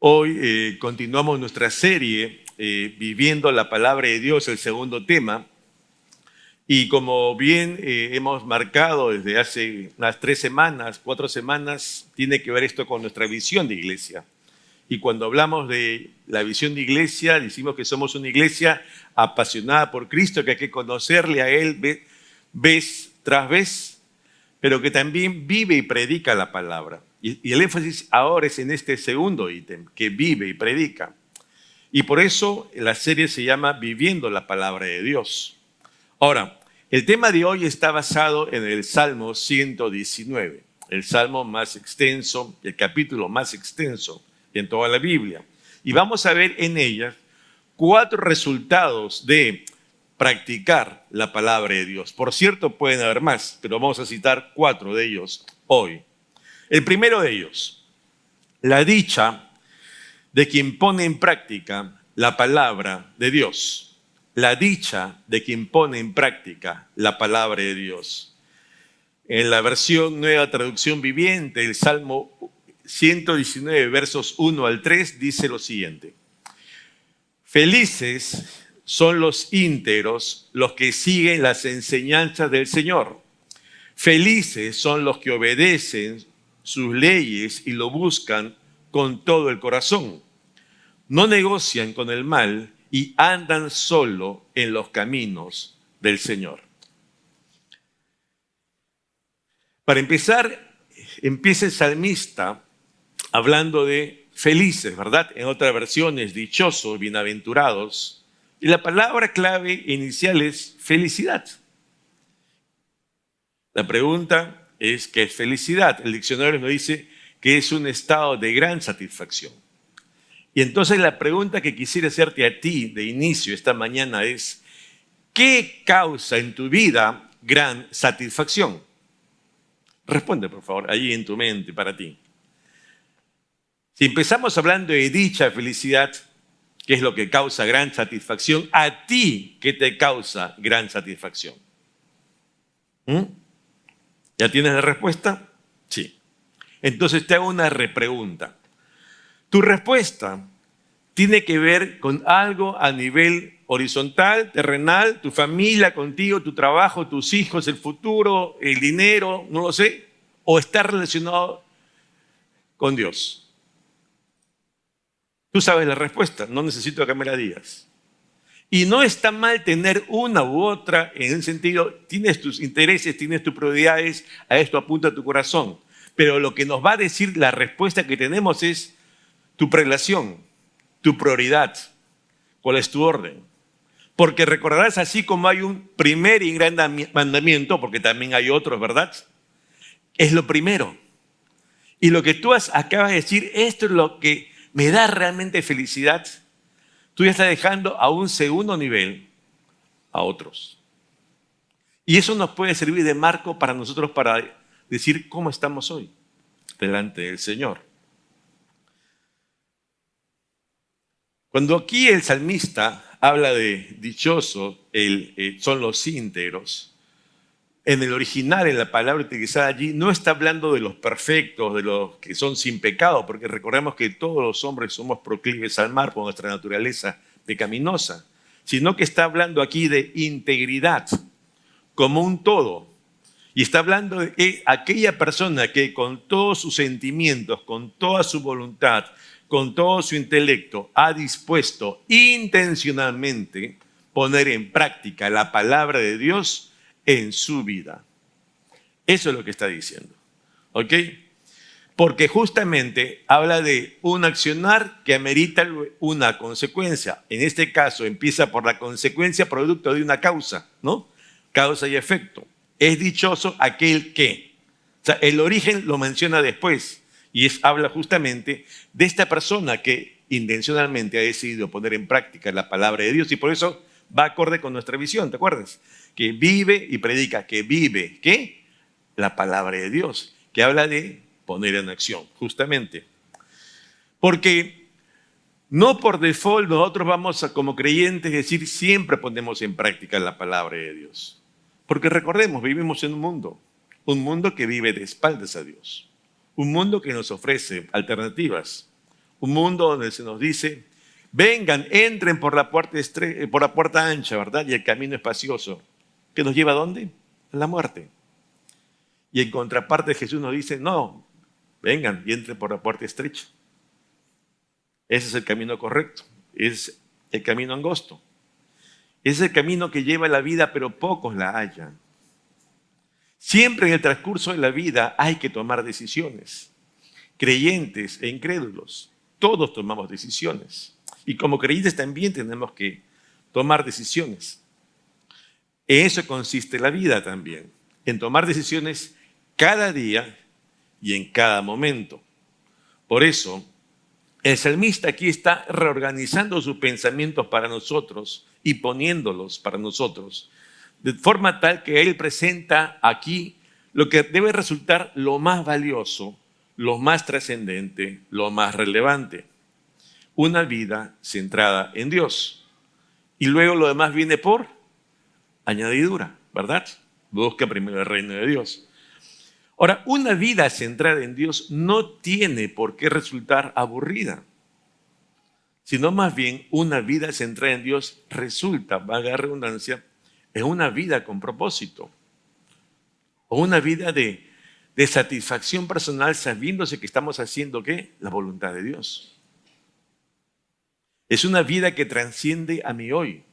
Hoy continuamos nuestra serie Viviendo la Palabra de Dios, el segundo tema. Y como bien hemos marcado desde hace unas 4 semanas, tiene que ver esto con nuestra visión de iglesia. Y cuando hablamos de la visión de iglesia, decimos que somos una iglesia apasionada por Cristo, que hay que conocerle a Él vez tras vez, pero que también vive y predica la palabra. Y el énfasis ahora es en este segundo ítem, que vive y predica. Y por eso la serie se llama Viviendo la Palabra de Dios. Ahora, el tema de hoy está basado en el Salmo 119, el salmo más extenso, el capítulo más extenso en toda la Biblia. Y vamos a ver en ella 4 resultados de practicar la palabra de Dios. Por cierto, pueden haber más, pero vamos a citar 4 de ellos hoy. El primero de ellos, la dicha de quien pone en práctica la palabra de Dios. La dicha de quien pone en práctica la palabra de Dios. En la versión Nueva Traducción Viviente, el Salmo 119, versos 1 al 3, dice lo siguiente. Felices son los íntegros, los que siguen las enseñanzas del Señor. Felices son los que obedecen sus leyes y lo buscan con todo el corazón. No negocian con el mal y andan solo en los caminos del Señor. Para empezar, empieza el salmista hablando de felices, ¿verdad? En otras versiones, dichosos, bienaventurados. Y la palabra clave inicial es felicidad. La pregunta es ¿qué es felicidad? El diccionario nos dice que es un estado de gran satisfacción. Y entonces la pregunta que quisiera hacerte a ti de inicio esta mañana es ¿qué causa en tu vida gran satisfacción? Responde, por favor, allí en tu mente para ti. Si empezamos hablando de dicha felicidad, ¿qué es lo que causa gran satisfacción? ¿A ti qué te causa gran satisfacción? ¿Ya tienes la respuesta? Sí. Entonces te hago una repregunta. Tu respuesta tiene que ver con algo a nivel horizontal, terrenal, tu familia contigo, tu trabajo, tus hijos, el futuro, el dinero, no lo sé, o está relacionado con Dios. Tú sabes la respuesta, no necesito que me la digas. Y no está mal tener una u otra, en el sentido, tienes tus intereses, tienes tus prioridades, a esto apunta tu corazón. Pero lo que nos va a decir la respuesta que tenemos es tu prelación, tu prioridad, cuál es tu orden. Porque recordarás, así como hay un primer y gran mandamiento, porque también hay otros, ¿verdad? Es lo primero. Y lo que tú acabas de decir, esto es lo que me da realmente felicidad. Tú ya estás dejando a un segundo nivel a otros. Y eso nos puede servir de marco para nosotros para decir cómo estamos hoy delante del Señor. Cuando aquí el salmista habla de dichosos son los íntegros, en el original, en la palabra utilizada allí, no está hablando de los perfectos, de los que son sin pecado, porque recordemos que todos los hombres somos proclives al mal por nuestra naturaleza pecaminosa, sino que está hablando aquí de integridad como un todo. Y está hablando de aquella persona que con todos sus sentimientos, con toda su voluntad, con todo su intelecto, ha dispuesto intencionalmente poner en práctica la palabra de Dios en su vida. Eso es lo que está diciendo. ¿Ok? Porque justamente habla de un accionar que amerita una consecuencia. En este caso empieza por la consecuencia producto de una causa, ¿no? Causa y efecto. Es dichoso aquel que. O sea, el origen lo menciona después y habla justamente de esta persona que intencionalmente ha decidido poner en práctica la palabra de Dios y por eso va acorde con nuestra visión, ¿te acuerdas? Que vive y predica, que vive, ¿qué? La palabra de Dios, que habla de poner en acción, justamente. Porque no por default nosotros vamos a, como creyentes, decir siempre ponemos en práctica la palabra de Dios. Porque recordemos, vivimos en un mundo que vive de espaldas a Dios, un mundo que nos ofrece alternativas, Un mundo donde se nos dice, vengan, entren por la puerta ancha, ¿verdad? Y el camino espacioso. ¿Que nos lleva a dónde? A la muerte. Y en contraparte Jesús nos dice, no, vengan y entren por la puerta estrecha. Ese es el camino correcto, es el camino angosto. Ese es el camino que lleva a la vida, pero pocos la hallan. Siempre en el transcurso de la vida hay que tomar decisiones. Creyentes e incrédulos, todos tomamos decisiones. Y como creyentes también tenemos que tomar decisiones. En eso consiste la vida también, en tomar decisiones cada día y en cada momento. Por eso, el salmista aquí está reorganizando sus pensamientos para nosotros y poniéndolos para nosotros, de forma tal que él presenta aquí lo que debe resultar lo más valioso, lo más trascendente, lo más relevante. Una vida centrada en Dios. Y luego lo demás viene por añadidura, ¿verdad? Busca primero el reino de Dios. Ahora, una vida centrada en Dios no tiene por qué resultar aburrida, sino más bien una vida centrada en Dios resulta, valga la redundancia, en una vida con propósito, o una vida de satisfacción personal sabiéndose que estamos haciendo ¿qué? La voluntad de Dios. Es una vida que trasciende a mi hoy,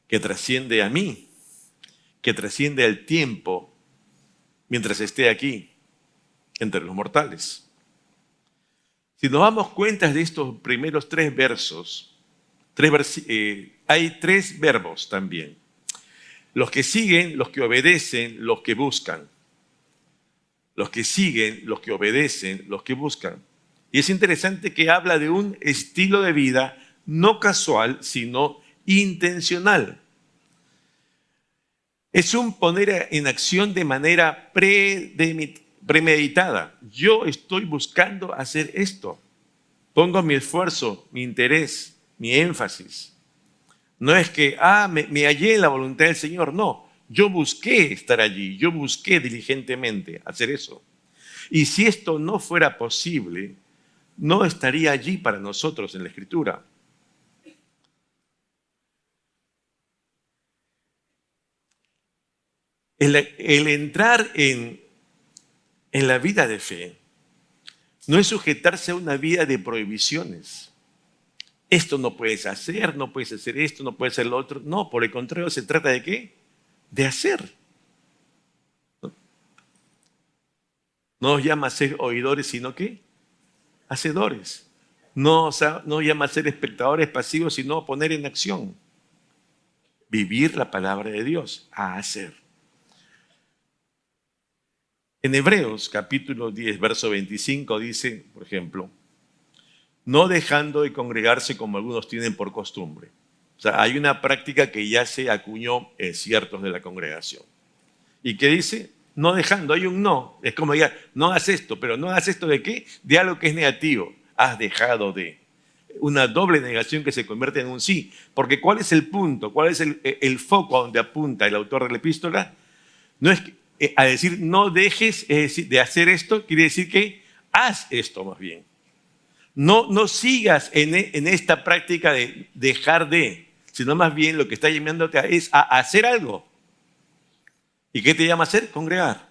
que trasciende a mí, que trasciende al tiempo mientras esté aquí, entre los mortales. Si nos damos cuenta de estos primeros tres versos, hay tres verbos también. Los que siguen, los que obedecen, los que buscan. Los que siguen, los que obedecen, los que buscan. Y es interesante que habla de un estilo de vida no casual, sino intencional. Es un poner en acción de manera premeditada. Yo estoy buscando hacer esto. Pongo mi esfuerzo, mi interés, mi énfasis. No es que, me hallé en la voluntad del Señor. No, yo busqué estar allí. Yo busqué diligentemente hacer eso. Y si esto no fuera posible, no estaría allí para nosotros en la Escritura. El entrar en la vida de fe no es sujetarse a una vida de prohibiciones. Esto no puedes hacer, no puedes hacer esto, no puedes hacer lo otro. No, por el contrario, se trata de ¿qué? De hacer. No nos llama a ser oidores, sino ¿qué? Hacedores. No llama a ser espectadores pasivos, sino a poner en acción. Vivir la palabra de Dios, a hacer. En Hebreos capítulo 10, verso 25 dice, por ejemplo, no dejando de congregarse como algunos tienen por costumbre. O sea, hay una práctica que ya se acuñó en ciertos de la congregación. ¿Y qué dice? No dejando, hay un no. Es como ya, no hagas esto, pero no hagas esto ¿de qué? De algo que es negativo. Has dejado de. Una doble negación que se convierte en un sí. Porque ¿cuál es el punto? ¿Cuál es el foco a donde apunta el autor de la epístola? No es que, a decir no dejes de hacer esto, quiere decir que haz esto más bien. No sigas en esta práctica de dejar de, sino más bien lo que está llamándote es a hacer algo. ¿Y qué te llama a hacer? Congregar.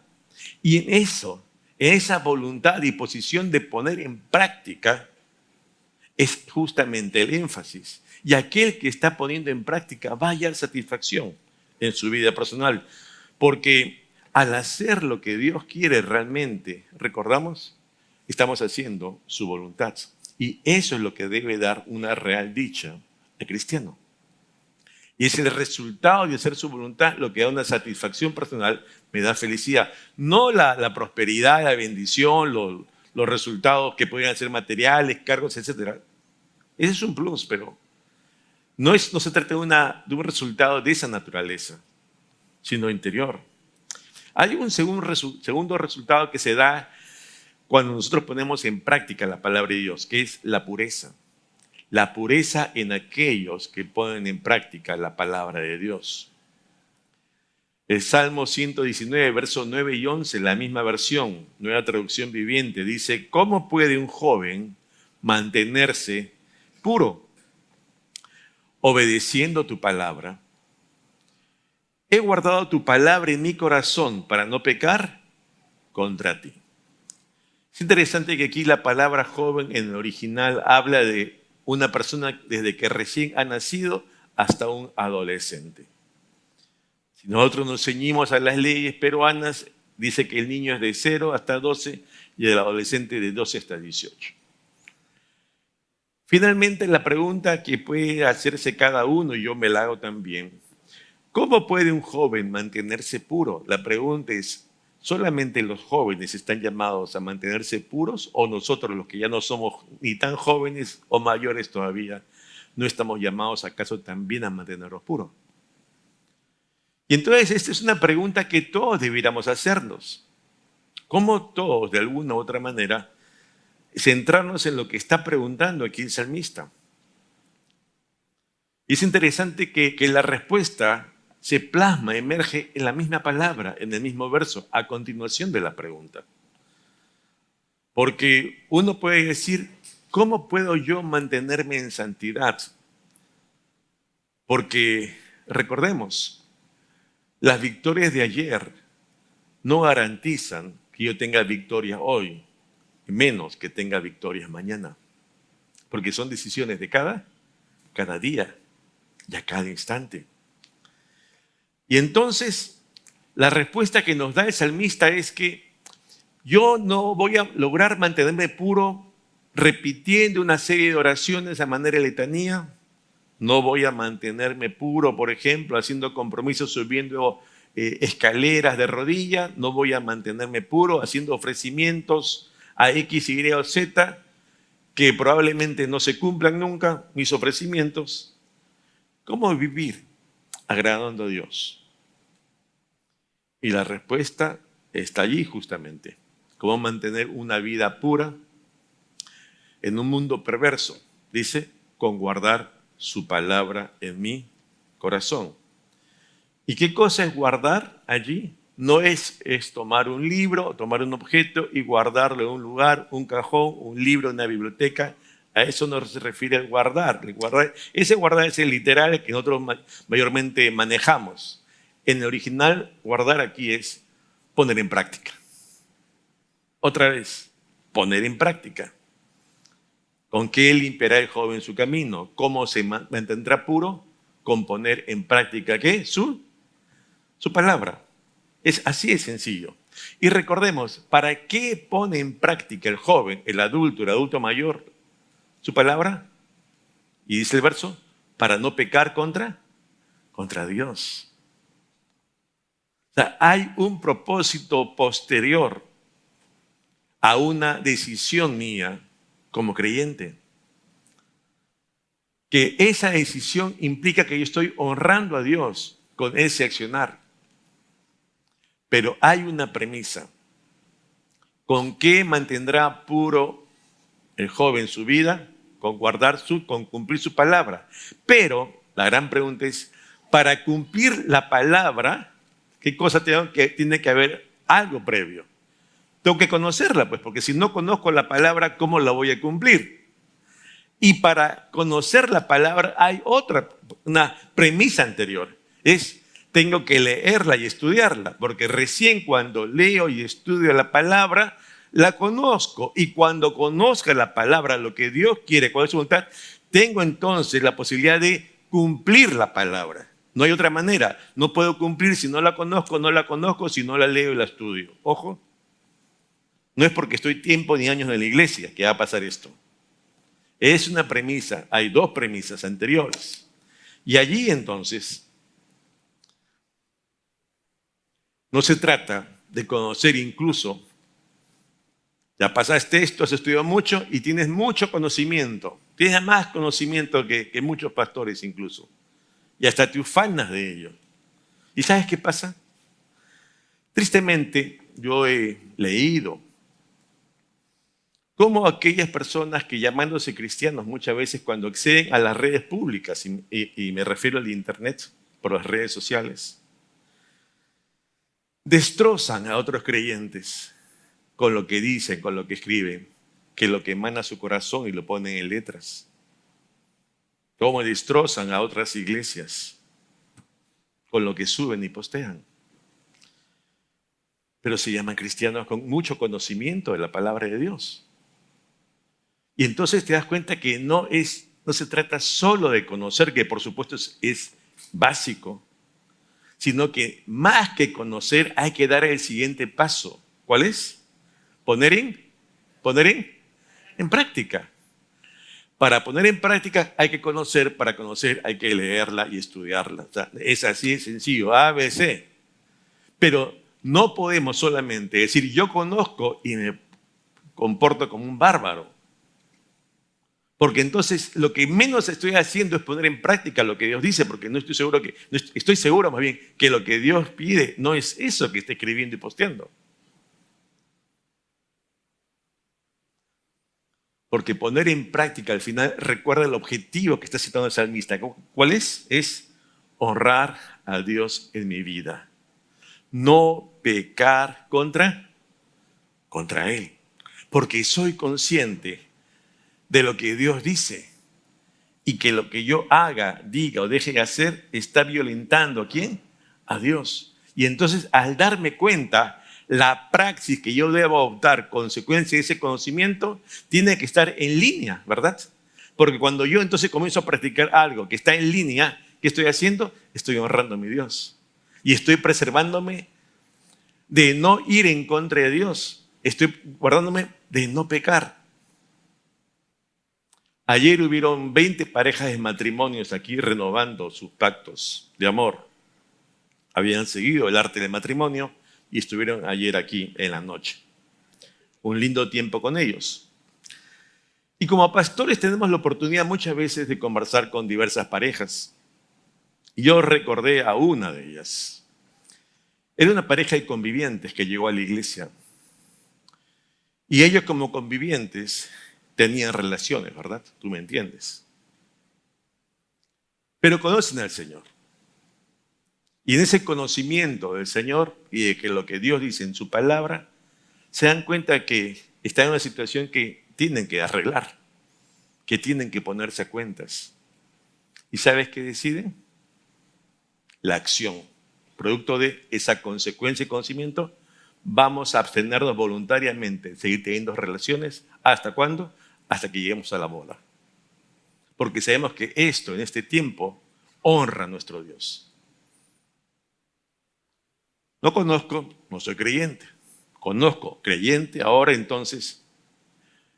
Y en eso, en esa voluntad y posición de poner en práctica, es justamente el énfasis. Y aquel que está poniendo en práctica va a hallar satisfacción en su vida personal. Porque al hacer lo que Dios quiere realmente, recordamos, estamos haciendo su voluntad. Y eso es lo que debe dar una real dicha al cristiano. Y es el resultado de hacer su voluntad lo que da una satisfacción personal, me da felicidad. No la prosperidad, la bendición, los resultados que pueden ser materiales, cargos, etc. Ese es un plus, pero no se trata de un resultado de esa naturaleza, sino interior. Hay un segundo resultado que se da cuando nosotros ponemos en práctica la palabra de Dios, que es la pureza. La pureza en aquellos que ponen en práctica la palabra de Dios. El Salmo 119, versos 9 y 11, la misma versión, nueva traducción viviente, dice, ¿cómo puede un joven mantenerse puro, obedeciendo tu palabra. He guardado tu palabra en mi corazón para no pecar contra ti. Es interesante que aquí la palabra joven en el original habla de una persona desde que recién ha nacido hasta un adolescente. Si nosotros nos ceñimos a las leyes peruanas, dice que el niño es de 0 hasta 12 y el adolescente de 12 hasta 18. Finalmente, la pregunta que puede hacerse cada uno, y yo me la hago también, ¿cómo puede un joven mantenerse puro? La pregunta es, ¿solamente los jóvenes están llamados a mantenerse puros o nosotros, los que ya no somos ni tan jóvenes o mayores todavía, no estamos llamados acaso también a mantenernos puros? Y entonces esta es una pregunta que todos debiéramos hacernos. ¿Cómo todos, de alguna u otra manera, centrarnos en lo que está preguntando aquí el salmista? Y es interesante que la respuesta se plasma, emerge en la misma palabra, en el mismo verso, a continuación de la pregunta. Porque uno puede decir, ¿cómo puedo yo mantenerme en santidad? Porque, recordemos, las victorias de ayer no garantizan que yo tenga victorias hoy, menos que tenga victorias mañana. Porque son decisiones de cada día y a cada instante. Y entonces, la respuesta que nos da el salmista es que yo no voy a lograr mantenerme puro repitiendo una serie de oraciones a manera de letanía. No voy a mantenerme puro, por ejemplo, haciendo compromisos, subiendo escaleras de rodilla. No voy a mantenerme puro haciendo ofrecimientos a X, Y o Z, que probablemente no se cumplan nunca, mis ofrecimientos. ¿Cómo vivir agradando a Dios? Y la respuesta está allí justamente. ¿Cómo mantener una vida pura en un mundo perverso? Dice, con guardar su palabra en mi corazón. ¿Y qué cosa es guardar allí? No es tomar un libro, tomar un objeto y guardarlo en un lugar, un cajón, un libro, una biblioteca. A eso no se refiere el guardar. Ese guardar es el literal que nosotros mayormente manejamos. En el original, guardar aquí es poner en práctica. Otra vez, poner en práctica. ¿Con qué limpiará el joven su camino? ¿Cómo se mantendrá puro? Con poner en práctica, ¿qué? Su palabra. Así de sencillo. Y recordemos, ¿para qué pone en práctica el joven, el adulto mayor, su palabra? Y dice el verso, para no pecar contra Dios. O sea, hay un propósito posterior a una decisión mía como creyente. Que esa decisión implica que yo estoy honrando a Dios con ese accionar. Pero hay una premisa. ¿Con qué mantendrá puro el joven su vida? Con cumplir su palabra. Pero la gran pregunta es, para cumplir la palabra, ¿qué cosa tiene que haber algo previo? Tengo que conocerla, pues, porque si no conozco la palabra, ¿cómo la voy a cumplir? Y para conocer la palabra hay una premisa anterior. Tengo que leerla y estudiarla, porque recién cuando leo y estudio la palabra, la conozco. Y cuando conozca la palabra, lo que Dios quiere, cuál es su voluntad, tengo entonces la posibilidad de cumplir la palabra. No hay otra manera. No puedo cumplir si no la conozco, si no la leo y la estudio. Ojo. No es porque estoy tiempo ni años en la iglesia que va a pasar esto. Es una premisa, hay dos premisas anteriores. Y allí entonces no se trata de conocer incluso, ya pasaste esto, has estudiado mucho y tienes mucho conocimiento, tienes más conocimiento que muchos pastores incluso, y hasta te ufanas de ello. ¿Y sabes qué pasa? Tristemente, yo he leído cómo aquellas personas que llamándose cristianos muchas veces cuando acceden a las redes públicas, y me refiero al internet, por las redes sociales, destrozan a otros creyentes con lo que dicen, con lo que escriben. que lo que emana su corazón y lo ponen en letras. Cómo destrozan a otras iglesias con lo que suben y postean. Pero se llaman cristianos con mucho conocimiento de la palabra de Dios. Y entonces te das cuenta que no se trata solo de conocer, que por supuesto es básico, sino que más que conocer hay que dar el siguiente paso. ¿Cuál es? Poner en práctica. Para poner en práctica hay que conocer, para conocer hay que leerla y estudiarla. O sea, es así de sencillo, A, B, C. Pero no podemos solamente decir yo conozco y me comporto como un bárbaro. Porque entonces lo que menos estoy haciendo es poner en práctica lo que Dios dice, porque estoy seguro más bien que lo que Dios pide no es eso que está escribiendo y posteando. Porque poner en práctica al final recuerda el objetivo que está citando el salmista. ¿Cuál es? Es honrar a Dios en mi vida. No pecar contra Él. Porque soy consciente de lo que Dios dice y que lo que yo haga, diga o deje de hacer está violentando ¿a quién? A Dios. Y entonces al darme cuenta, la praxis que yo debo adoptar, consecuencia de ese conocimiento, tiene que estar en línea, ¿verdad? Porque cuando yo entonces comienzo a practicar algo que está en línea, ¿qué estoy haciendo? Estoy honrando a mi Dios. Y estoy preservándome de no ir en contra de Dios. Estoy guardándome de no pecar. Ayer hubieron 20 parejas de matrimonios aquí renovando sus pactos de amor. Habían seguido el arte del matrimonio y estuvieron ayer aquí en la noche. Un lindo tiempo con ellos. Y como pastores tenemos la oportunidad muchas veces de conversar con diversas parejas. Y yo recordé a una de ellas. Era una pareja de convivientes que llegó a la iglesia. Y ellos como convivientes tenían relaciones, ¿verdad? Tú me entiendes. Pero conocen al Señor. Y en ese conocimiento del Señor y de que lo que Dios dice en su palabra, se dan cuenta que están en una situación que tienen que arreglar, que tienen que ponerse a cuentas. ¿Y sabes qué deciden? La acción. Producto de esa consecuencia y conocimiento, vamos a abstenernos voluntariamente de seguir teniendo relaciones. ¿Hasta cuándo? Hasta que lleguemos a la boda. Porque sabemos que esto en este tiempo honra a nuestro Dios. No conozco, no soy creyente. Conozco, creyente, ahora entonces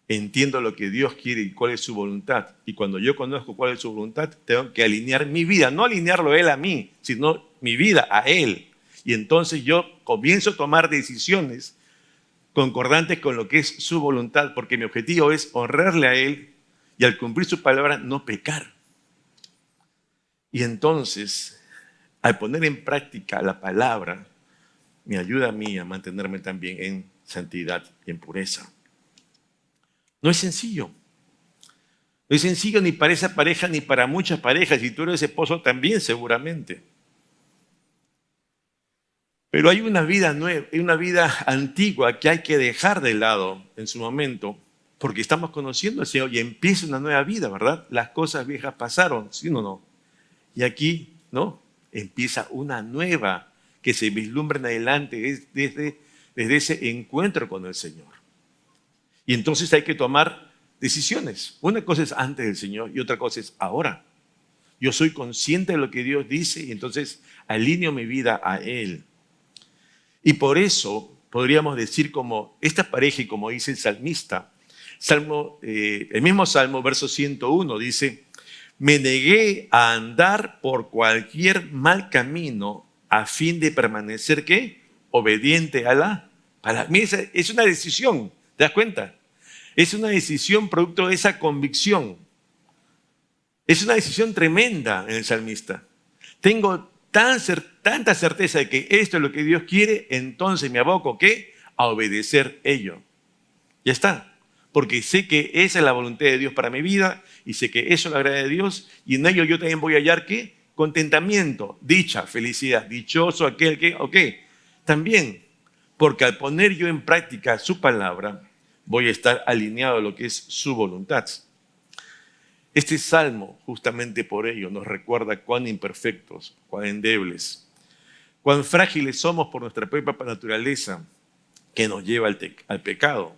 entiendo lo que Dios quiere y cuál es su voluntad. Y cuando yo conozco cuál es su voluntad, tengo que alinear mi vida, no alinearlo Él a mí, sino mi vida a Él. Y entonces yo comienzo a tomar decisiones concordantes con lo que es su voluntad, porque mi objetivo es honrarle a Él y al cumplir su palabra no pecar. Y entonces, al poner en práctica la palabra, me ayuda a mí a mantenerme también en santidad y en pureza. No es sencillo. No es sencillo ni para esa pareja ni para muchas parejas, y tú eres esposo también seguramente. Pero hay una vida nueva, hay una vida antigua que hay que dejar de lado en su momento, porque estamos conociendo al Señor y empieza una nueva vida, ¿verdad? Las cosas viejas pasaron, ¿sí o no? Y aquí, ¿no? Empieza una nueva que se vislumbra en adelante desde ese encuentro con el Señor. Y entonces hay que tomar decisiones. Una cosa es antes del Señor y otra cosa es ahora. Yo soy consciente de lo que Dios dice y entonces alineo mi vida a Él. Y por eso podríamos decir como esta pareja y como dice el salmista, el mismo Salmo, verso 101, dice: me negué a andar por cualquier mal camino a fin de permanecer, ¿qué? Obediente a la palabra. Mira, es una decisión, ¿te das cuenta? Es una decisión producto de esa convicción. Es una decisión tremenda en el salmista. Tengo tanta certeza de que esto es lo que Dios quiere, entonces me aboco, ¿qué? A obedecer ello. Ya está. Porque sé que esa es la voluntad de Dios para mi vida y sé que eso le agrada a Dios y en ello yo también voy a hallar, ¿qué? Contentamiento, dicha, felicidad, dichoso aquel que, también, porque al poner yo en práctica su palabra, voy a estar alineado a lo que es su voluntad. Este salmo, justamente por ello, nos recuerda cuán imperfectos, cuán endebles, cuán frágiles somos por nuestra propia naturaleza que nos lleva al pecado.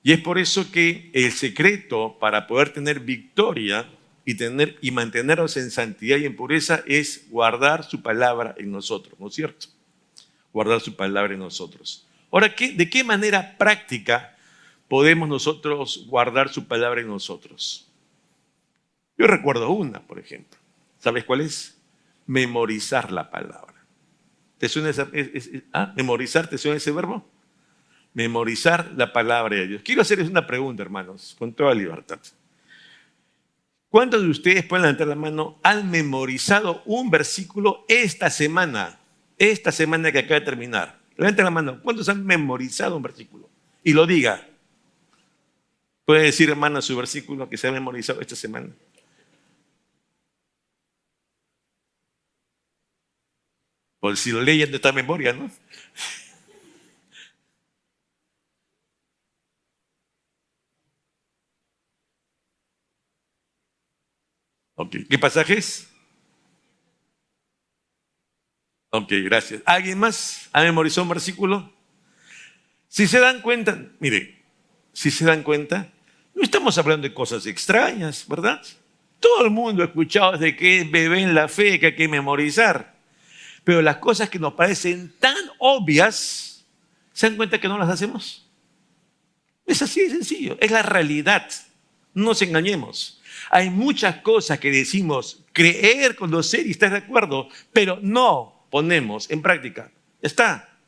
Y es por eso que el secreto para poder tener victoria y mantenernos en santidad y en pureza es guardar su palabra en nosotros, ¿no es cierto? Guardar su palabra en nosotros. Ahora, ¿de qué manera práctica podemos nosotros guardar su palabra en nosotros? Yo recuerdo una, por ejemplo. ¿Sabes cuál es? Memorizar la palabra. ¿Te suena memorizar, ¿te suena ese verbo? Memorizar la palabra de Dios. Quiero hacerles una pregunta, hermanos, con toda libertad. ¿Cuántos de ustedes pueden levantar la mano, han memorizado un versículo esta semana que acaba de terminar? Levanten la mano. ¿Cuántos han memorizado un versículo? Y lo diga. ¿Puede decir, hermana, su versículo que se ha memorizado esta semana? Por si lo leen de esta memoria, ¿no? Ok. ¿Qué pasaje es? Ok, gracias. ¿Alguien más ha memorizado un versículo? Si se dan cuenta, mire, si se dan cuenta, no estamos hablando de cosas extrañas, ¿verdad? Todo el mundo ha escuchado desde que es bebé en la fe que hay que memorizar. Pero las cosas que nos parecen tan obvias, ¿se dan cuenta que no las hacemos? Es así de sencillo, es la realidad. No nos engañemos. Hay muchas cosas que decimos creer, conocer y estar de acuerdo, pero no ponemos en práctica. Ya está.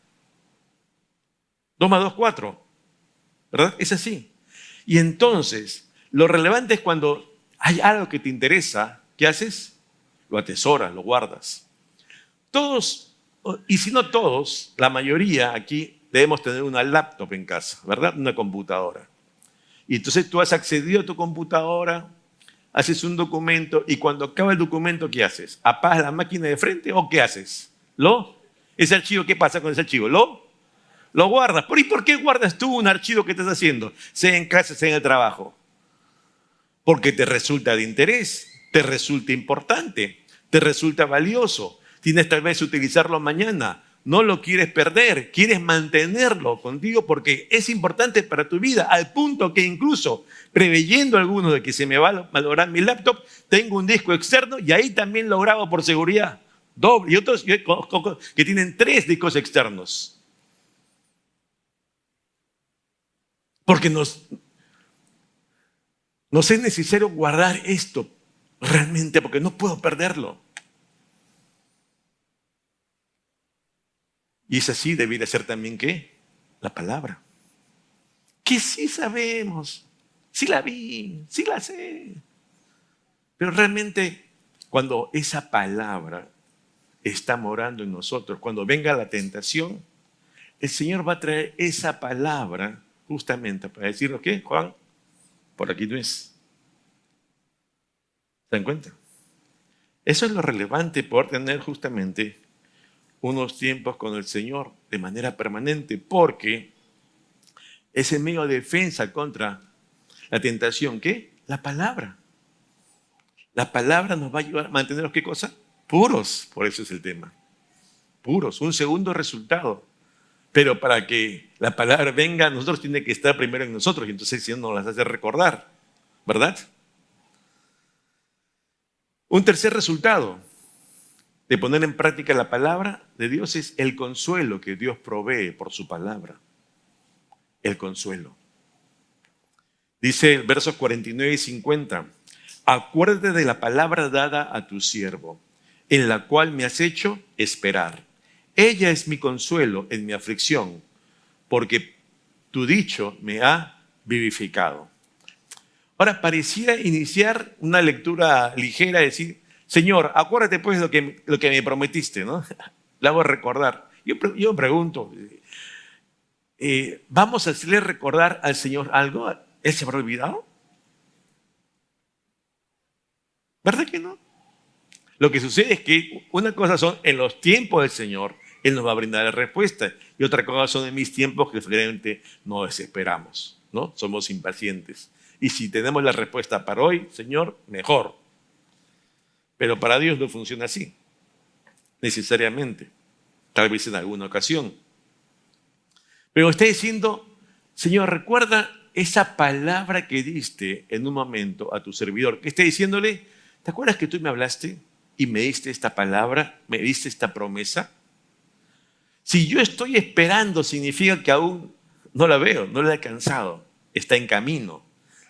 2 más 2, 4. ¿Verdad? Es así. Y entonces, lo relevante es cuando hay algo que te interesa, ¿qué haces? Lo atesoras, lo guardas. Todos, y si no todos, la mayoría aquí debemos tener una laptop en casa, ¿verdad? Una computadora. Y entonces tú has accedido a tu computadora, haces un documento y cuando acaba el documento, ¿qué haces? ¿Apagas la máquina de frente o qué haces? Ese archivo, ¿qué pasa con ese archivo? Lo guardas. ¿Y por qué guardas tú un archivo que estás haciendo? Sea en casa, sea en el trabajo. Porque te resulta de interés, te resulta importante, te resulta valioso. Tienes tal vez utilizarlo mañana. No lo quieres perder, quieres mantenerlo contigo porque es importante para tu vida, al punto que incluso preveyendo algunos de que se me va a malograr mi laptop, tengo un disco externo y ahí también lo grabo por seguridad. Doble. Y otros que tienen 3 discos externos. Porque nos es necesario guardar esto realmente porque no puedo perderlo. Y es así, debería ser también, ¿qué? La palabra. Que sí sabemos, sí la vi, sí la sé. Pero realmente, cuando esa palabra está morando en nosotros, cuando venga la tentación, el Señor va a traer esa palabra justamente para decirnos, ¿qué, Juan? Por aquí no es. ¿Se dan cuenta? Eso es lo relevante, poder tener justamente unos tiempos con el Señor de manera permanente, porque es el medio de defensa contra la tentación. ¿Qué? La palabra. La palabra nos va a ayudar a mantenernos, ¿qué cosa? Puros, por eso es el tema. Puros, un segundo resultado. Pero para que la palabra venga a nosotros tiene que estar primero en nosotros y entonces el Señor nos las hace recordar, ¿verdad? Un tercer resultado de poner en práctica la palabra de Dios es el consuelo que Dios provee por su palabra. El consuelo. Dice el versos 49 y 50, acuérdate de la palabra dada a tu siervo, en la cual me has hecho esperar. Ella es mi consuelo en mi aflicción, porque tu dicho me ha vivificado. Ahora, pareciera iniciar una lectura ligera, decir, Señor, acuérdate pues lo que me prometiste, ¿no? Le hago recordar. Yo pregunto, ¿vamos a hacerle recordar al Señor algo? ¿Él se habrá olvidado? ¿Verdad que no? Lo que sucede es que una cosa son en los tiempos del Señor, Él nos va a brindar la respuesta. Y otra cosa son en mis tiempos que realmente no desesperamos. ¿no? Somos impacientes. Y si tenemos la respuesta para hoy, Señor, mejor. Pero para Dios no funciona así, necesariamente. Tal vez en alguna ocasión. Pero está diciendo, Señor, recuerda esa palabra que diste en un momento a tu servidor. Que esté diciéndole, ¿te acuerdas que tú me hablaste y me diste esta palabra, me diste esta promesa? Si yo estoy esperando, significa que aún no la veo, no la he alcanzado, está en camino.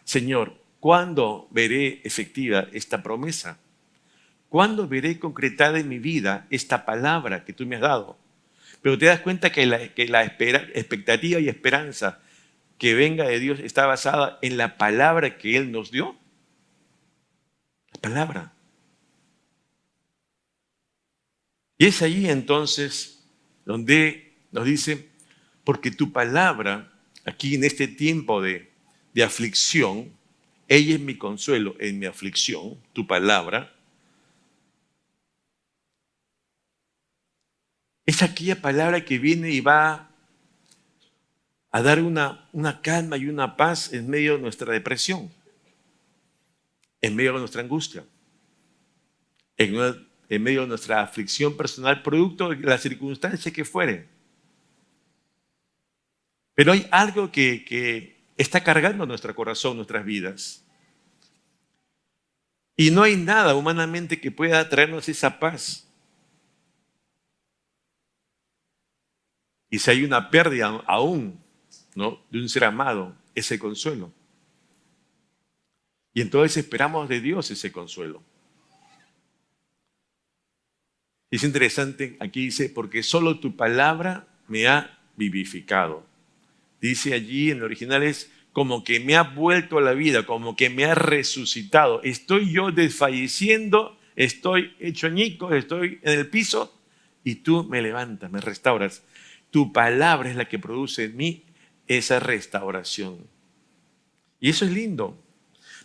Señor, ¿cuándo veré efectiva esta promesa? ¿Cuándo veré concretada en mi vida esta palabra que tú me has dado? Pero te das cuenta que la expectativa y esperanza que venga de Dios está basada en la palabra que Él nos dio. La palabra. Y es allí entonces donde nos dice, porque tu palabra, aquí en este tiempo de aflicción, ella es mi consuelo en mi aflicción, tu palabra, es aquella palabra que viene y va a dar una calma y una paz en medio de nuestra depresión, en medio de nuestra angustia, en medio de nuestra aflicción personal, producto de la circunstancia que fuere. Pero hay algo que está cargando nuestro corazón, nuestras vidas. Y no hay nada humanamente que pueda traernos esa paz. Y si hay una pérdida aún, ¿no?, de un ser amado, ese consuelo. Y entonces esperamos de Dios ese consuelo. Y es interesante, aquí dice, porque solo tu palabra me ha vivificado. Dice allí en el original es como que me ha vuelto a la vida, como que me ha resucitado. Estoy yo desfalleciendo, estoy hecho añicos, estoy en el piso y tú me levantas, me restauras. Tu palabra es la que produce en mí esa restauración. Y eso es lindo,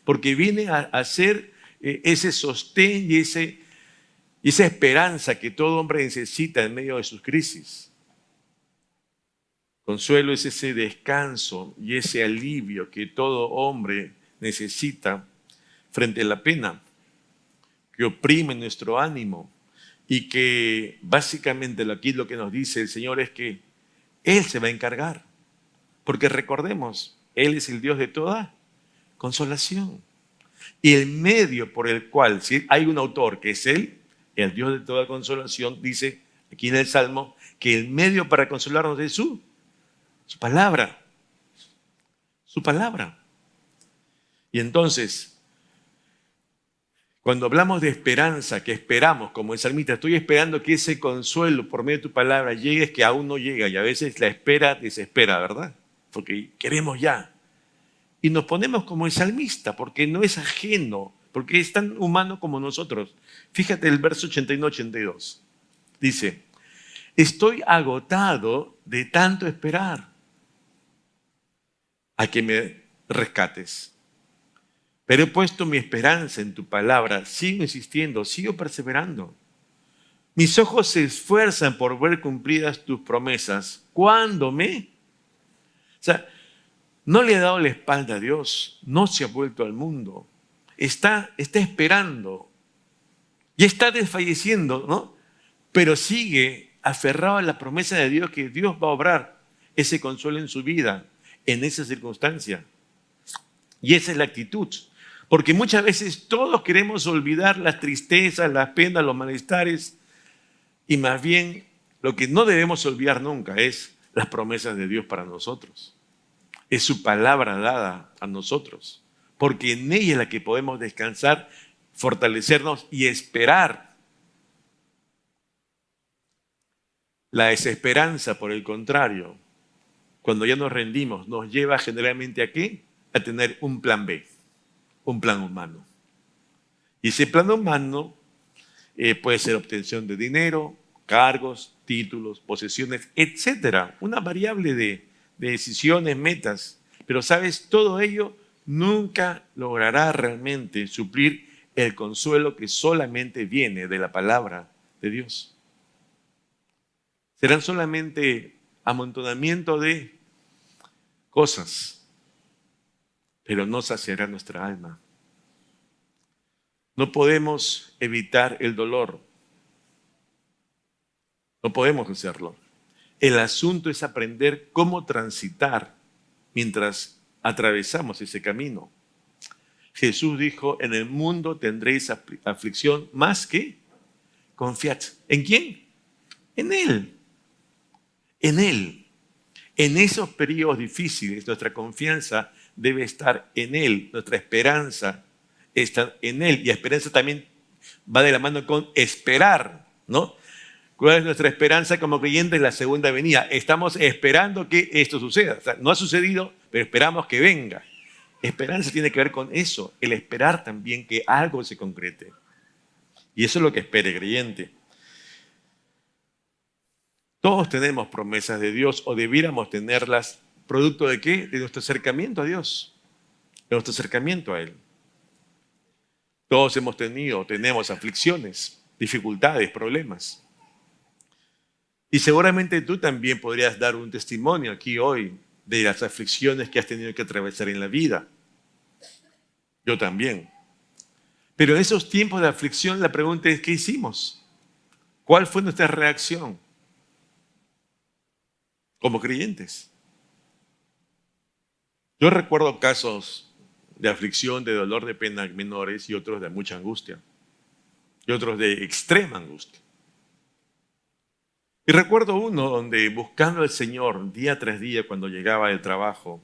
porque viene a ser ese sostén y esa esperanza que todo hombre necesita en medio de sus crisis. Consuelo es ese descanso y ese alivio que todo hombre necesita frente a la pena, que oprime nuestro ánimo y que básicamente aquí lo que nos dice el Señor es que Él se va a encargar. Porque recordemos, Él es el Dios de toda consolación. Y el medio por el cual, si hay un autor que es Él, el Dios de toda consolación, dice aquí en el Salmo que el medio para consolarnos es su palabra. Su palabra. Y entonces, cuando hablamos de esperanza, que esperamos, como el salmista, estoy esperando que ese consuelo por medio de tu palabra llegue, es que aún no llega. Y a veces la espera desespera, ¿verdad? Porque queremos ya. Y nos ponemos como el salmista, porque no es ajeno, porque es tan humano como nosotros. Fíjate el verso 81-82. Dice, estoy agotado de tanto esperar a que me rescates. Pero he puesto mi esperanza en tu palabra. Sigo insistiendo, sigo perseverando. Mis ojos se esfuerzan por ver cumplidas tus promesas. ¿Cuándo me? O sea, no le ha dado la espalda a Dios, no se ha vuelto al mundo. Está esperando y está desfalleciendo, ¿no? Pero sigue aferrado a la promesa de Dios que Dios va a obrar ese consuelo en su vida, en esa circunstancia. Y esa es la actitud. Porque muchas veces todos queremos olvidar las tristezas, las penas, los malestares. Y más bien, lo que no debemos olvidar nunca es las promesas de Dios para nosotros. Es su palabra dada a nosotros. Porque en ella es la que podemos descansar, fortalecernos y esperar. La desesperanza, por el contrario, cuando ya nos rendimos, nos lleva generalmente ¿a qué? A tener un plan B, un plan humano. Y ese plan humano puede ser obtención de dinero, cargos, títulos, posesiones, etcétera. Una variable de decisiones, metas. Pero sabes, todo ello nunca logrará realmente suplir el consuelo que solamente viene de la palabra de Dios. Serán solamente amontonamiento de cosas, pero no saciará nuestra alma. No podemos evitar el dolor. No podemos hacerlo. El asunto es aprender cómo transitar mientras atravesamos ese camino. Jesús dijo, en el mundo tendréis aflicción, más que confiad. ¿En quién? En Él. En Él. En esos periodos difíciles, nuestra confianza debe estar en Él. Nuestra esperanza está en Él. Y esperanza también va de la mano con esperar, ¿no? ¿Cuál es nuestra esperanza como creyentes en la segunda venida? Estamos esperando que esto suceda. O sea, no ha sucedido, pero esperamos que venga. Esperanza tiene que ver con eso, el esperar también que algo se concrete. Y eso es lo que espera el creyente. Todos tenemos promesas de Dios o debiéramos tenerlas, ¿producto de qué? De nuestro acercamiento a Dios, de nuestro acercamiento a Él. Todos hemos tenido, tenemos aflicciones, dificultades, problemas. Y seguramente tú también podrías dar un testimonio aquí hoy de las aflicciones que has tenido que atravesar en la vida. Yo también. Pero en esos tiempos de aflicción la pregunta es, ¿qué hicimos? ¿Cuál fue nuestra reacción como creyentes? Yo recuerdo casos de aflicción, de dolor, de pena menores y otros de mucha angustia. Y otros de extrema angustia. Y recuerdo uno donde buscando al Señor día tras día cuando llegaba del trabajo,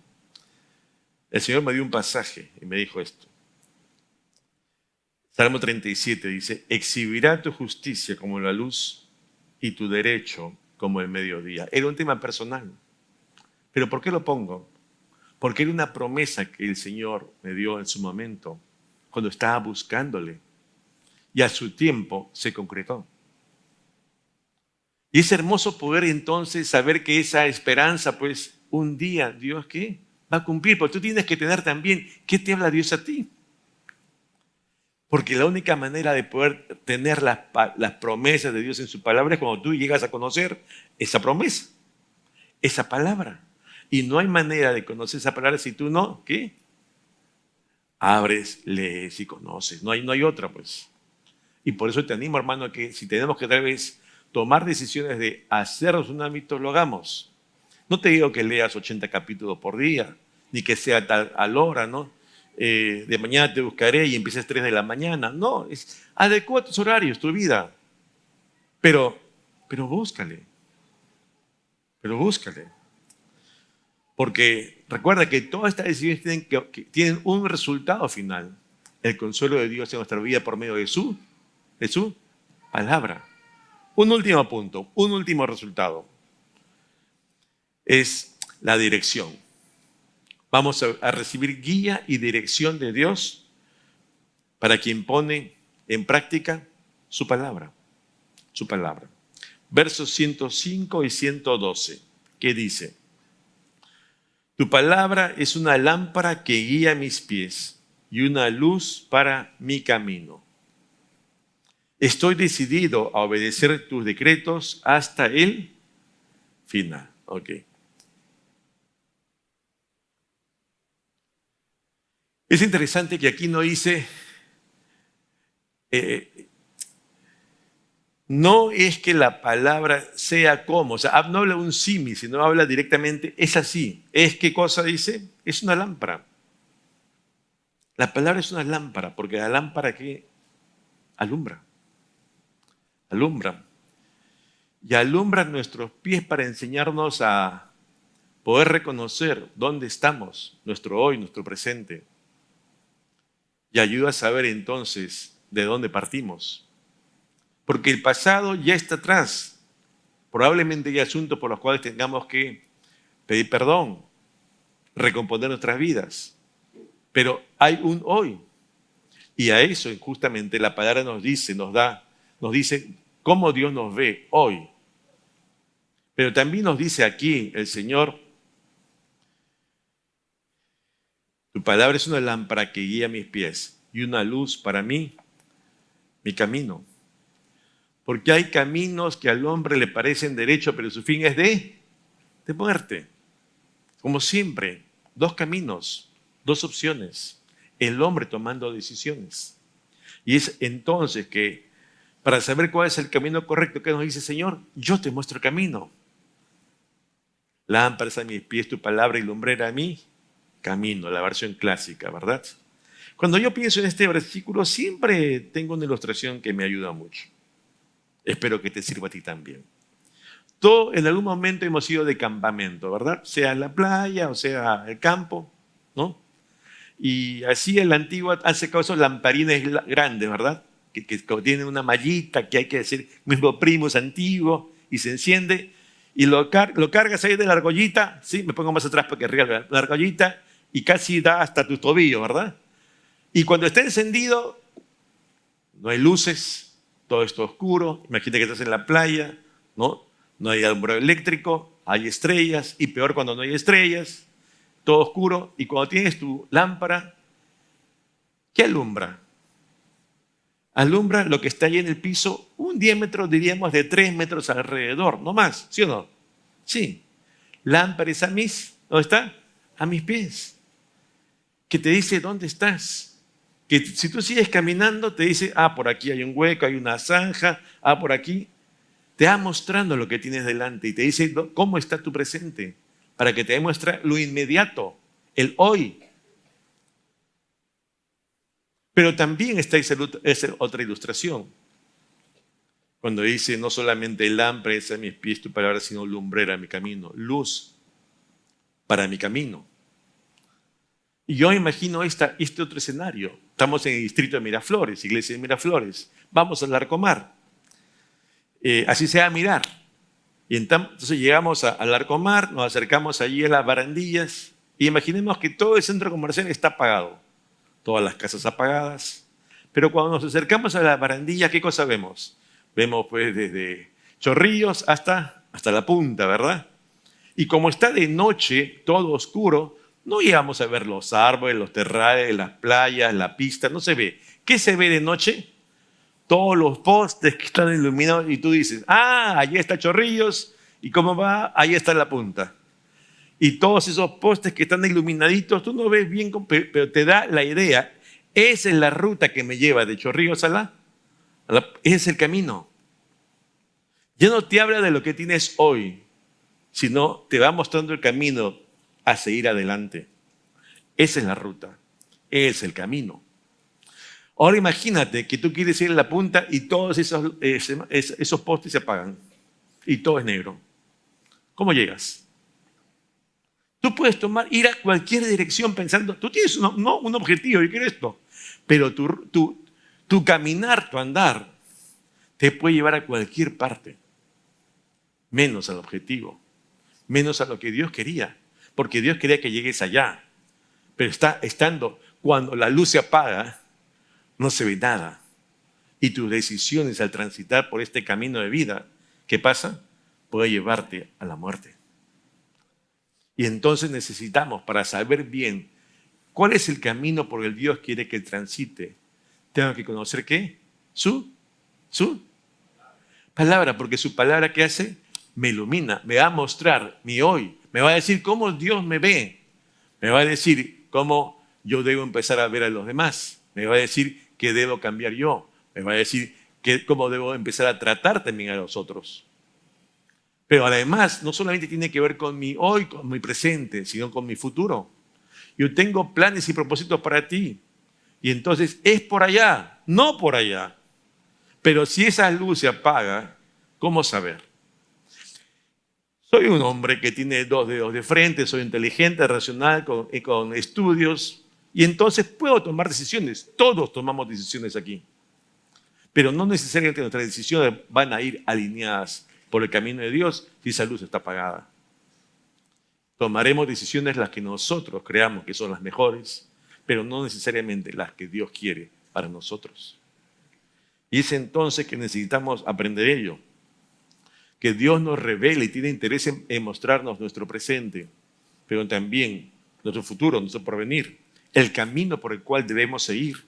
el Señor me dio un pasaje y me dijo esto. Salmo 37 dice, exhibirá tu justicia como la luz y tu derecho como el mediodía. Era un tema personal. ¿Pero por qué lo pongo? Porque era una promesa que el Señor me dio en su momento, cuando estaba buscándole. Y a su tiempo se concretó. Y es hermoso poder entonces saber que esa esperanza, pues, un día, Dios, ¿qué? Va a cumplir. Porque tú tienes que tener también, ¿qué te habla Dios a ti? Porque la única manera de poder tener las promesas de Dios en su palabra es cuando tú llegas a conocer esa promesa, esa palabra. Y no hay manera de conocer esa palabra si tú no, ¿qué? Abres, lees y conoces. No hay otra, pues. Y por eso te animo, hermano, a que si tenemos que tal vez tomar decisiones de hacernos un hábito, lo hagamos. No te digo que leas 80 capítulos por día, ni que sea tal a la hora, ¿no? De mañana te buscaré y empieces 3 de la mañana. No, adecua tus horarios, tu vida. Pero búscale. Pero búscale. Porque recuerda que todas estas decisiones tienen un resultado final. El consuelo de Dios en nuestra vida por medio de su palabra. Un último punto, un último resultado. Es la dirección. Vamos a recibir guía y dirección de Dios para quien pone en práctica su palabra. Su palabra. Versos 105 y 112. ¿Qué dice? Tu palabra es una lámpara que guía mis pies y una luz para mi camino. Estoy decidido a obedecer tus decretos hasta el final. Ok. Es interesante que aquí no dice, no es que la palabra sea como, o sea, no habla un símil, sino habla directamente, es así. ¿Es qué cosa dice? Es una lámpara. La palabra es una lámpara, porque la lámpara que alumbra. Alumbra. Y alumbra nuestros pies para enseñarnos a poder reconocer dónde estamos, nuestro hoy, nuestro presente. Y ayuda a saber entonces de dónde partimos. Porque el pasado ya está atrás. Probablemente hay asuntos por los cuales tengamos que pedir perdón, recomponer nuestras vidas. Pero hay un hoy. Y a eso justamente la palabra nos dice cómo Dios nos ve hoy. Pero también nos dice aquí el Señor, tu palabra es una lámpara que guía mis pies y una luz para mí, mi camino. Porque hay caminos que al hombre le parecen derechos, pero su fin es de muerte. Como siempre, dos caminos. Dos opciones. El hombre tomando decisiones. Y es entonces que, para saber cuál es el camino correcto, que nos dice, Señor, yo te muestro el camino. Lámparas a mis pies tu palabra y lumbrera a mí camino, la versión clásica, ¿verdad? Cuando yo pienso en este versículo, siempre tengo una ilustración que me ayuda mucho. Espero que te sirva a ti también. Todos en algún momento hemos ido de campamento, ¿verdad? Sea en la playa o sea el campo, ¿no? Y así en la antigua han sacado esos lamparines grandes, ¿verdad? Que tienen una mallita que hay que decir, mismo primus antiguo, y se enciende, y lo cargas ahí de la argollita, ¿sí? Me pongo más atrás porque arriba la argollita, y casi da hasta tu tobillo, ¿verdad? Y cuando está encendido, no hay luces, todo está oscuro, imagínate que estás en la playa, ¿no? No hay alumbrado eléctrico, hay estrellas, y peor cuando no hay estrellas, todo oscuro, y cuando tienes tu lámpara, ¿qué alumbra? Alumbra lo que está ahí en el piso, un diámetro, diríamos, de 3 metros alrededor, no más, ¿sí o no? Sí. Lámparas ¿dónde está? A mis pies. Que te dice, ¿dónde estás? Que si tú sigues caminando, te dice, por aquí hay un hueco, hay una zanja, por aquí. Te va mostrando lo que tienes delante y te dice cómo está tu presente, para que te demuestre lo inmediato, el hoy. Pero también está esa otra ilustración. Cuando dice, no solamente lámpara es a mis pies tu palabra, sino lumbrera a mi camino, luz para mi camino. Y yo imagino este otro escenario. Estamos en el distrito de Miraflores, iglesia de Miraflores. Vamos al Larcomar. Así se va a mirar. Y entonces llegamos al Larcomar, nos acercamos allí a las barandillas y imaginemos que todo el centro comercial está apagado. Todas las casas apagadas. Pero cuando nos acercamos a la barandilla, ¿qué cosa vemos? Vemos pues desde Chorrillos hasta la punta, ¿verdad? Y como está de noche, todo oscuro, no llegamos a ver los árboles, los terrales, las playas, la pista, no se ve. ¿Qué se ve de noche? Todos los postes que están iluminados y tú dices, allí está Chorrillos y cómo va, ahí está la punta. Y todos esos postes que están iluminaditos, tú no ves bien, pero te da la idea. Esa es la ruta que me lleva de Chorrillos ese es el camino. Ya no te habla de lo que tienes hoy, sino te va mostrando el camino a seguir adelante. Esa es la ruta, es el camino. Ahora imagínate que tú quieres ir a la punta y todos esos postes se apagan y todo es negro. ¿Cómo llegas? Tú puedes ir a cualquier dirección pensando, tú tienes un objetivo, yo quiero esto, pero tu caminar, tu andar, te puede llevar a cualquier parte, menos al objetivo, menos a lo que Dios quería, porque Dios quería que llegues allá, pero cuando la luz se apaga, no se ve nada. Y tus decisiones al transitar por este camino de vida, ¿qué pasa? Puede llevarte a la muerte. Y entonces necesitamos, para saber bien cuál es el camino por el que Dios quiere que transite, tengo que conocer ¿qué? Su palabra, porque su palabra ¿qué hace? Me ilumina, me va a mostrar mi hoy, me va a decir cómo Dios me ve, me va a decir cómo yo debo empezar a ver a los demás, me va a decir qué debo cambiar yo, me va a decir cómo debo empezar a tratar también a los otros. Pero además, no solamente tiene que ver con mi hoy, con mi presente, sino con mi futuro. Yo tengo planes y propósitos para ti. Y entonces es por allá, no por allá. Pero si esa luz se apaga, ¿cómo saber? Soy un hombre que tiene 2 dedos de frente, soy inteligente, racional, con estudios, y entonces puedo tomar decisiones. Todos tomamos decisiones aquí. Pero no necesariamente nuestras decisiones van a ir alineadas por el camino de Dios si esa luz está apagada. Tomaremos decisiones las que nosotros creamos que son las mejores, pero no necesariamente las que Dios quiere para nosotros. Y es entonces que necesitamos aprender ello. Que Dios nos revele y tiene interés en mostrarnos nuestro presente, pero también nuestro futuro, nuestro porvenir, el camino por el cual debemos seguir.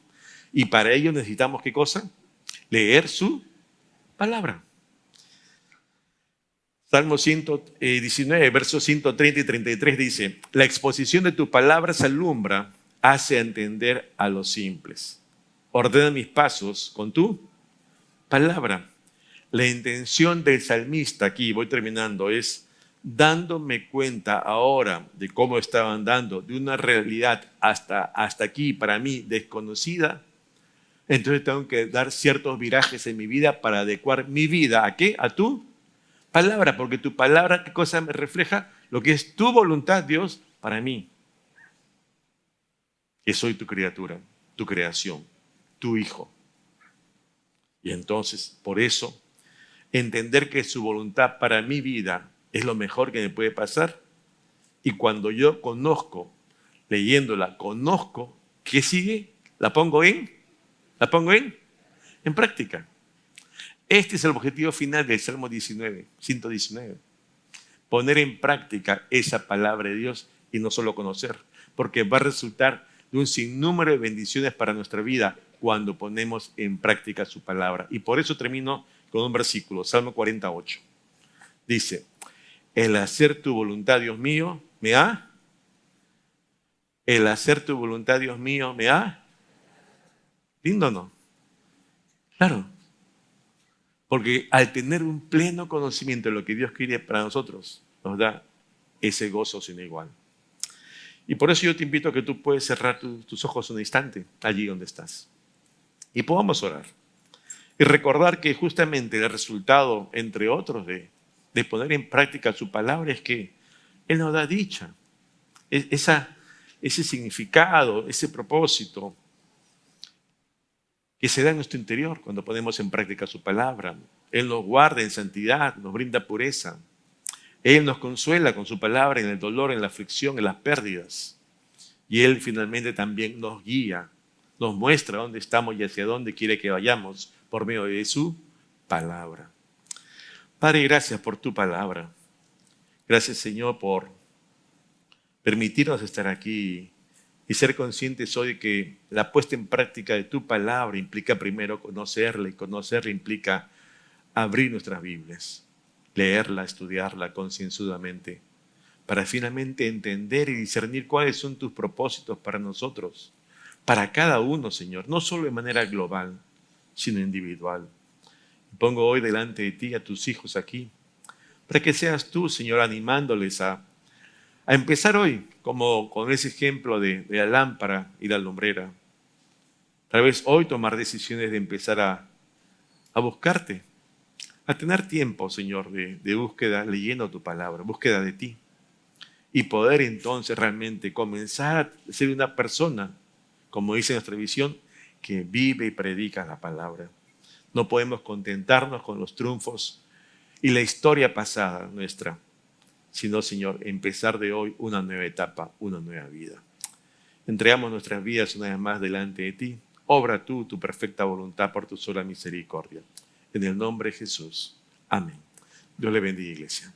Y para ello necesitamos ¿qué cosa? Leer su palabra. Salmo 119, versos 130 y 33 dice, la exposición de tu palabra se alumbra hace entender a los simples. Ordena mis pasos con tu palabra. La intención del salmista aquí, voy terminando, es dándome cuenta ahora de cómo estaba andando, de una realidad hasta aquí para mí desconocida. Entonces tengo que dar ciertos virajes en mi vida para adecuar mi vida. ¿A qué? A tu palabra, porque tu palabra, ¿qué cosa me refleja? Lo que es tu voluntad, Dios, para mí. Que soy tu criatura, tu creación, tu hijo. Y entonces, por eso, entender que su voluntad para mi vida es lo mejor que me puede pasar. Y cuando yo conozco, leyéndola, conozco, ¿qué sigue? La pongo en práctica. Este es el objetivo final del Salmo 119. Poner en práctica esa palabra de Dios y no solo conocer, porque va a resultar de un sinnúmero de bendiciones para nuestra vida cuando ponemos en práctica su palabra. Y por eso termino con un versículo, Salmo 48. Dice, el hacer tu voluntad, Dios mío, el hacer tu voluntad, Dios mío, lindo, ¿no? Claro, porque al tener un pleno conocimiento de lo que Dios quiere para nosotros, nos da ese gozo sin igual. Y por eso yo te invito a que tú puedes cerrar tus ojos un instante allí donde estás. Y podamos orar. Y recordar que justamente el resultado, entre otros, de poner en práctica su palabra es que Él nos da dicha. Ese significado, ese propósito que se da en nuestro interior cuando ponemos en práctica su palabra. Él nos guarda en santidad, nos brinda pureza. Él nos consuela con su palabra en el dolor, en la aflicción, en las pérdidas. Y Él finalmente también nos guía, nos muestra dónde estamos y hacia dónde quiere que vayamos por medio de su palabra. Padre, gracias por tu palabra. Gracias, Señor, por permitirnos estar aquí y ser conscientes hoy de que la puesta en práctica de tu palabra implica primero conocerla, y conocerla implica abrir nuestras Biblias, leerla, estudiarla concienzudamente, para finalmente entender y discernir cuáles son tus propósitos para nosotros, para cada uno, Señor, no solo de manera global, sino individual. Pongo hoy delante de ti a tus hijos aquí, para que seas tú, Señor, animándoles a empezar hoy, como con ese ejemplo de la lámpara y la lumbrera. Tal vez hoy tomar decisiones de empezar a buscarte, a tener tiempo, Señor, de búsqueda, leyendo tu palabra, búsqueda de ti. Y poder entonces realmente comenzar a ser una persona, como dice nuestra visión, que vive y predica la palabra. No podemos contentarnos con los triunfos y la historia pasada nuestra, sino, Señor, empezar de hoy una nueva etapa, una nueva vida. Entregamos nuestras vidas una vez más delante de ti. Obra tú tu perfecta voluntad por tu sola misericordia. En el nombre de Jesús. Amén. Dios le bendiga, iglesia.